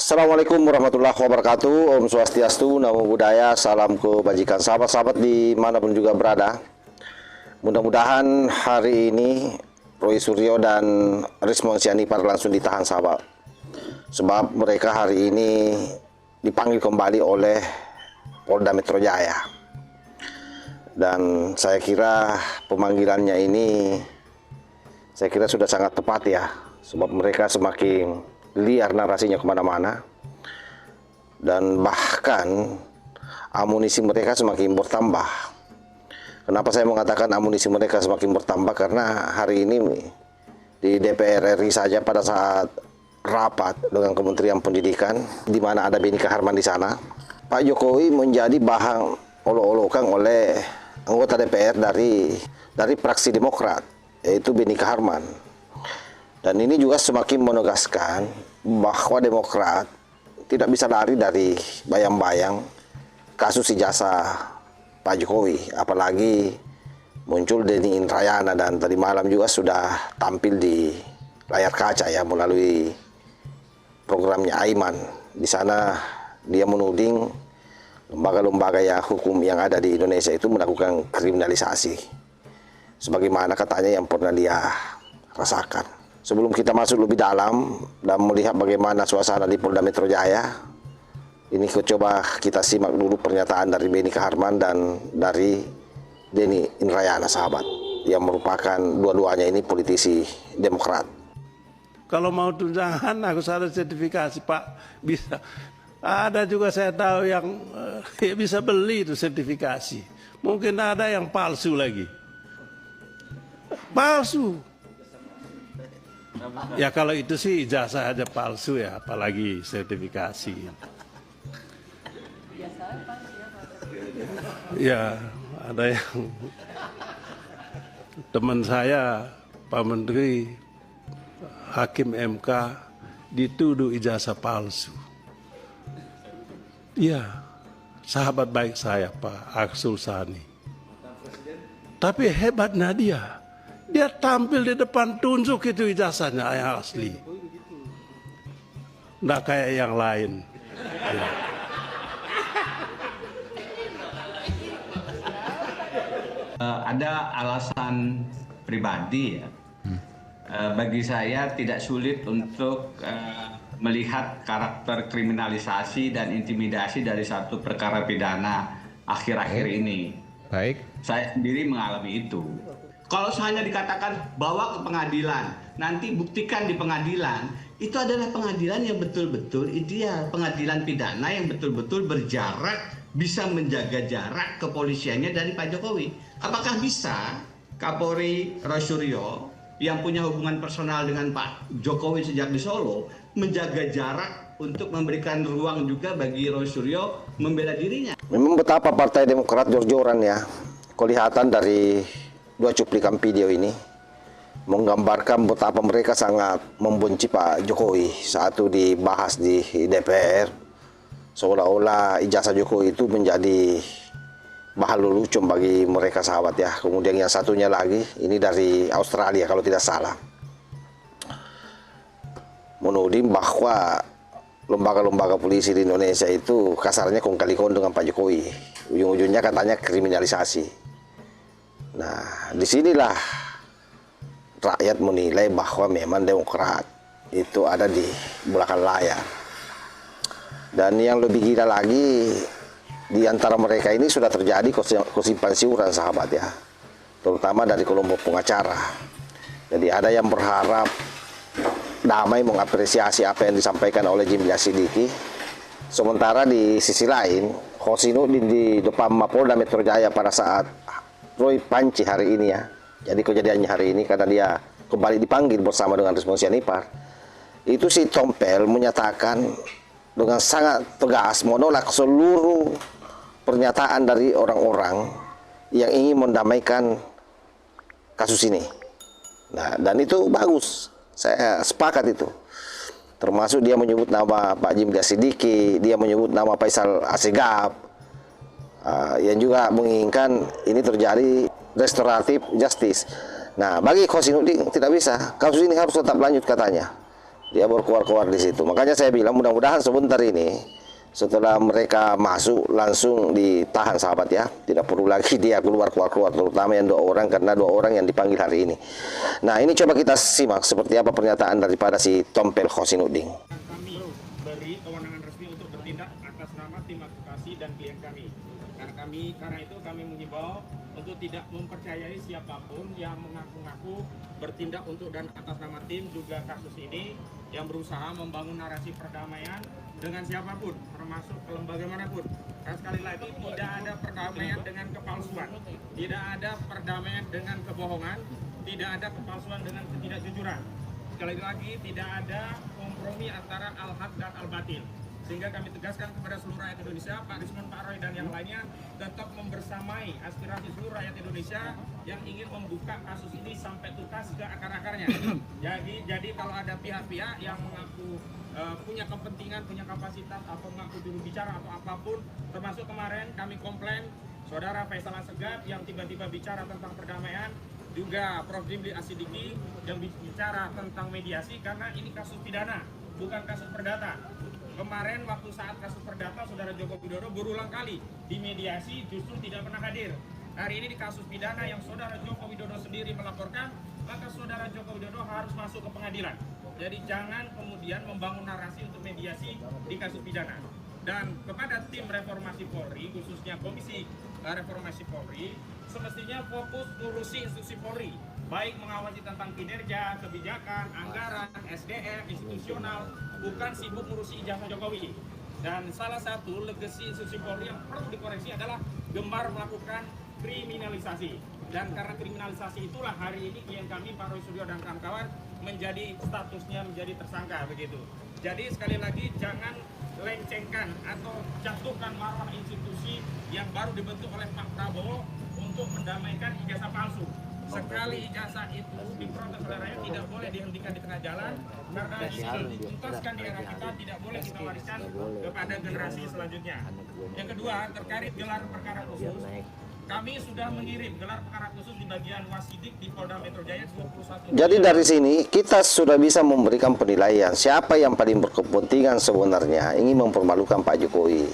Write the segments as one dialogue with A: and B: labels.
A: Assalamualaikum warahmatullahi wabarakatuh. Om Swastiastu, Namo Buddhaya, salam kebajikan sahabat-sahabat dimanapun juga berada. Mudah-mudahan hari ini Roy Suryo dan Rismon Sianipar langsung ditahan sahabat. Sebab mereka hari ini dipanggil kembali oleh Polda Metro Jaya. Dan saya kira pemanggilannya ini sudah sangat tepat ya. Sebab mereka semakin liar narasinya kemana-mana. Dan bahkan amunisi mereka semakin bertambah. Kenapa saya mengatakan amunisi mereka semakin bertambah? Karena hari ini di DPR RI saja pada saat rapat dengan Kementerian Pendidikan, di mana ada Benika Harman di sana, Pak Jokowi menjadi bahan olok-olokan oleh anggota DPR dari fraksi Demokrat, yaitu Benika Harman. Dan ini juga semakin menegaskan bahwa Demokrat tidak bisa lari dari bayang-bayang kasus ijazah Pak Jokowi. Apalagi muncul Denny Indrayana dan tadi malam juga sudah tampil di layar kaca ya melalui programnya Aiman. Di sana dia menuding lembaga-lembaga ya hukum yang ada di Indonesia itu melakukan kriminalisasi. Sebagaimana katanya yang pernah dia rasakan. Sebelum kita masuk lebih dalam dan melihat bagaimana suasana di Polda Metro Jaya, ini coba kita simak dulu pernyataan dari Benika Harman dan dari Denny Indrayana sahabat, yang merupakan dua-duanya ini politisi Demokrat.
B: Kalau mau tunjangan harus ada sertifikasi Pak, bisa. Ada juga saya tahu yang bisa beli itu sertifikasi. Mungkin ada yang palsu lagi. Palsu. Ya kalau itu sih ijazah aja palsu ya, apalagi sertifikasi. Ya ada yang teman saya Pak Menteri Hakim MK dituduh ijazah palsu. Iya, sahabat baik saya Pak Arsul Sani. Tapi hebatnya dia tampil di depan tunjuk itu ijazahnya yang asli. Nggak kayak yang lain. Ya.
C: Ada alasan pribadi ya. Bagi saya tidak sulit untuk melihat karakter kriminalisasi dan intimidasi dari satu perkara pidana akhir-akhir ini.
D: Baik.
C: Saya sendiri mengalami itu. Kalau hanya dikatakan bawa ke pengadilan, nanti buktikan di pengadilan, itu adalah pengadilan yang betul-betul ideal. Pengadilan pidana yang betul-betul berjarak, bisa menjaga jarak kepolisiannya dari Pak Jokowi. Apakah bisa Kapolri Roy Suryo yang punya hubungan personal dengan Pak Jokowi sejak di Solo menjaga jarak untuk memberikan ruang juga bagi Roy Suryo membela dirinya? Memang
A: betapa Partai Demokrat jor-joran ya. Kelihatan dari dua cuplikan video ini menggambarkan betapa mereka sangat membenci Pak Jokowi saat itu dibahas di DPR, seolah-olah ijazah Jokowi itu menjadi bahan lelucon bagi mereka sahabat ya. Kemudian yang satunya lagi ini dari Australia kalau tidak salah, menuding bahwa lembaga-lembaga polisi di Indonesia itu kasarnya kong kali kong dengan Pak Jokowi. Ujung-ujungnya katanya kriminalisasi. Nah, disinilah rakyat menilai bahwa memang Demokrat itu ada di belakang layar. Dan yang lebih gila lagi, di antara mereka ini sudah terjadi kosipan siuran sahabat ya, terutama dari kelompok pengacara. Jadi ada yang berharap damai, mengapresiasi apa yang disampaikan oleh Jimli Sidiki. Sementara di sisi lain, Hosinu di depan Mapolda Metro Jaya pada saat Roy Panci hari ini ya. Jadi kejadiannya hari ini karena dia kembali dipanggil bersama dengan Rismon Sianipar. Itu si Tompel menyatakan dengan sangat tegas menolak seluruh pernyataan dari orang-orang yang ingin mendamaikan kasus ini. Nah, dan itu bagus. Saya sepakat itu. Termasuk dia menyebut nama Pak Jimli Sidiki, dia menyebut nama Faisal Assegaf, yang juga menginginkan ini terjadi restoratif justice. Nah, bagi Khosinudin tidak bisa. Kasus ini harus tetap lanjut katanya. Dia berkuar-kuar di situ. Makanya saya bilang mudah-mudahan sebentar ini setelah mereka masuk langsung ditahan sahabat ya. Tidak perlu lagi dia keluar-keluar, terutama yang 2 orang, karena 2 orang yang dipanggil hari ini. Nah ini coba kita simak seperti apa pernyataan daripada si Tompel Khosinuddin.
D: Kami beri kewenangan resmi untuk bertindak atas nama tim advokasi dan klien kami. Karena itu kami mengimbau untuk tidak mempercayai siapapun yang mengaku-ngaku bertindak untuk dan atas nama tim juga kasus ini, yang berusaha membangun narasi perdamaian dengan siapapun, termasuk ke lembaga manapun. Dan sekali lagi, tidak ada perdamaian dengan kepalsuan, tidak ada perdamaian dengan kebohongan, tidak ada kepalsuan dengan ketidakjujuran. Sekali lagi, tidak ada kompromi antara al-haq dan al-batil. Sehingga kami tegaskan kepada seluruh rakyat Indonesia, Pak Rismon, Pak Roy, dan yang lainnya tetap membersamai aspirasi seluruh rakyat Indonesia yang ingin membuka kasus ini sampai tuntas ke akar-akarnya. Jadi kalau ada pihak-pihak yang mengaku punya kepentingan, punya kapasitas, atau mengaku juru bicara atau apapun, termasuk kemarin kami komplain Saudara Faisal Assegaf yang tiba-tiba bicara tentang perdamaian, juga Prof. Jimli Asidiki yang bicara tentang mediasi, karena ini kasus pidana, bukan kasus perdata. Kemarin waktu saat kasus perdata, Saudara Joko Widodo berulang kali di mediasi justru tidak pernah hadir. Hari ini di kasus pidana yang Saudara Joko Widodo sendiri melaporkan, maka Saudara Joko Widodo harus masuk ke pengadilan. Jadi jangan kemudian membangun narasi untuk mediasi di kasus pidana. Dan kepada tim reformasi Polri, khususnya Komisi Reformasi Polri, semestinya fokus ngurusi institusi Polri, baik mengawasi tentang kinerja, kebijakan, anggaran, SDM, institusional, bukan sibuk ngurusi ijazah Jokowi. Dan salah satu legasi institusi Polri yang perlu dikoreksi adalah gemar melakukan kriminalisasi. Dan karena kriminalisasi itulah hari ini klien kami Pak Roy Suryo dan kawan-kawan menjadi statusnya menjadi tersangka begitu. Jadi sekali lagi jangan lencengkan atau jatuhkan marwah institusi yang baru dibentuk oleh Pak Prabowo untuk mendamaikan ijazah palsu. Sekali ijazah itu diprotes oleh rakyat, tidak boleh dihentikan di tengah jalan, karena ini dituntaskan di era kita, tidak boleh kita wariskan kepada generasi selanjutnya. Yang kedua, terkait gelar perkara khusus, kami sudah mengirim gelar perkara khusus di bagian Wasidik di Polda Metro Jaya 21.
A: Jadi dari sini kita sudah bisa memberikan penilaian siapa yang paling berkepentingan sebenarnya ingin mempermalukan Pak Jokowi.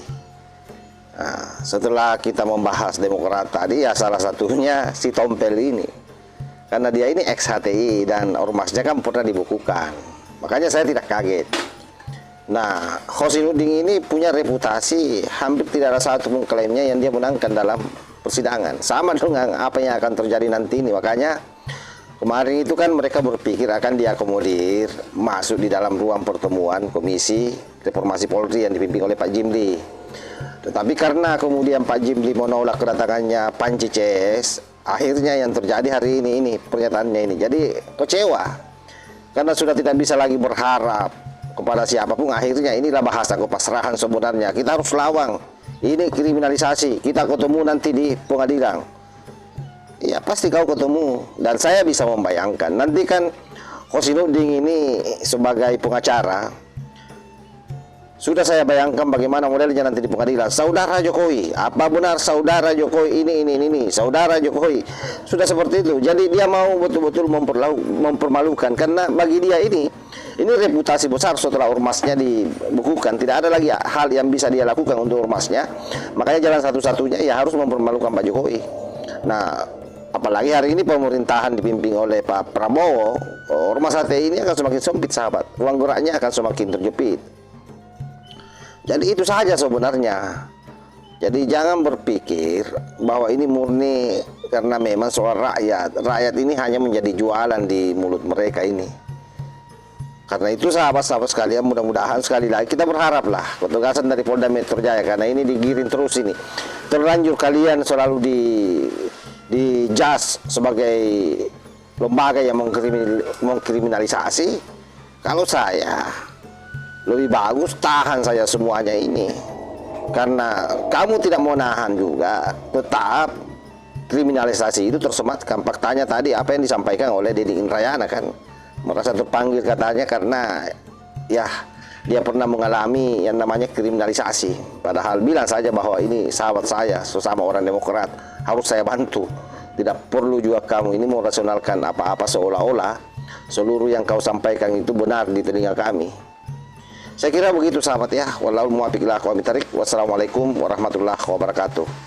A: Nah, setelah kita membahas Demokrat tadi, ya salah satunya si Tompel ini. Karena dia ini ex-HTI dan ormasnya kan pernah dibukukan. Makanya saya tidak kaget. Nah, Khosinuddin ini punya reputasi, hampir tidak ada satu pun klaimnya yang dia menangkan dalam persidangan. Sama dengan apa yang akan terjadi nanti ini. Makanya kemarin itu kan mereka berpikir akan diakomodir masuk di dalam ruang pertemuan Komisi Reformasi Polri yang dipimpin oleh Pak Jimli. Tetapi karena kemudian Pak Jimli menolak kedatangannya Panci CS, akhirnya yang terjadi hari ini pernyataannya ini. Jadi kecewa karena sudah tidak bisa lagi berharap kepada siapapun. Akhirnya inilah bahasa kepasrahan sebenarnya. Kita harus lawang. Ini kriminalisasi. Kita ketemu nanti di pengadilan. Ya pasti kau ketemu. Dan saya bisa membayangkan nanti kan Khosinuddin ini sebagai pengacara, sudah saya bayangkan bagaimana modelnya nanti di pengadilan. Saudara Jokowi, apa benar saudara Jokowi ini, saudara Jokowi. Sudah seperti itu. Jadi dia mau betul-betul mempermalukan. Karena bagi dia ini reputasi besar setelah ormasnya dibukukan. Tidak ada lagi hal yang bisa dia lakukan untuk ormasnya. Makanya jalan satu-satunya ya harus mempermalukan Pak Jokowi. Nah, apalagi hari ini pemerintahan dipimpin oleh Pak Prabowo, ormas HTI ini akan semakin sempit sahabat. Ruang geraknya akan semakin terjepit. Jadi itu saja sebenarnya. Jadi jangan berpikir bahwa ini murni karena memang soal rakyat. Rakyat ini hanya menjadi jualan di mulut mereka ini. Karena itu sahabat-sahabat sekalian, mudah-mudahan sekali lagi kita berharaplah ketegasan dari Polda Metro Jaya, karena ini digiring terus ini. Terlanjur kalian selalu di-judge sebagai lembaga yang mengkriminalisasi. Kalau saya lebih bagus tahan saya semuanya ini, karena kamu tidak mau nahan juga, tetap kriminalisasi itu tersematkan. Faktanya tadi apa yang disampaikan oleh Deddy Indrayana kan, merasa terpanggil katanya karena ya dia pernah mengalami yang namanya kriminalisasi. Padahal bilang saja bahwa ini sahabat saya, sesama orang Demokrat, harus saya bantu. Tidak perlu juga kamu ini merasionalkan apa-apa seolah-olah seluruh yang kau sampaikan itu benar di telinga kami. Saya kira begitu sahabat ya. Wallahul muwaffiq ila aqwamit thoriq. Wassalamualaikum warahmatullahi wabarakatuh.